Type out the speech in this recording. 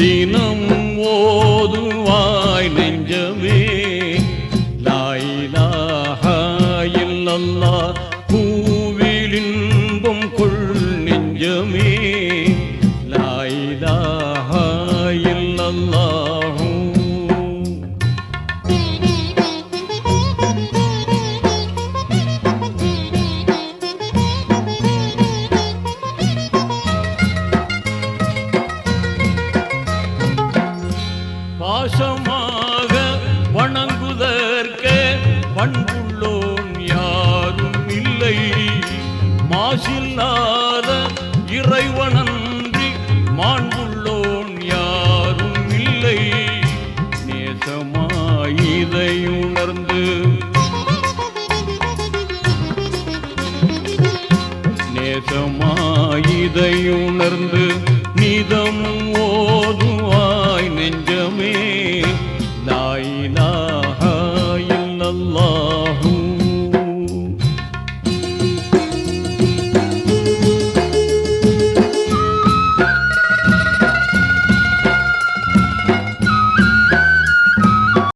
தினம் ஓதுவாய் நெஞ்சமே லா இலாஹா இல்லல்லாஹ் பூவில் இன்பம் கொள் நெஞ்சமே லா இலாஹா இல்லல்லாஹ். பாசமாக வணங்குதற்கே பண்புள்ளோன் யாரும் இல்லை. மாசில்லாத இறைவனன்றி மாண்புள்ளோன் யாரும் இல்லை. நேசமாயிதை உணர்ந்து நேசமாயிதை உணர்ந்து நிதம் ஓதுவாய் நெஞ்சமே லா இலாஹா இல்லல்லாஹ்.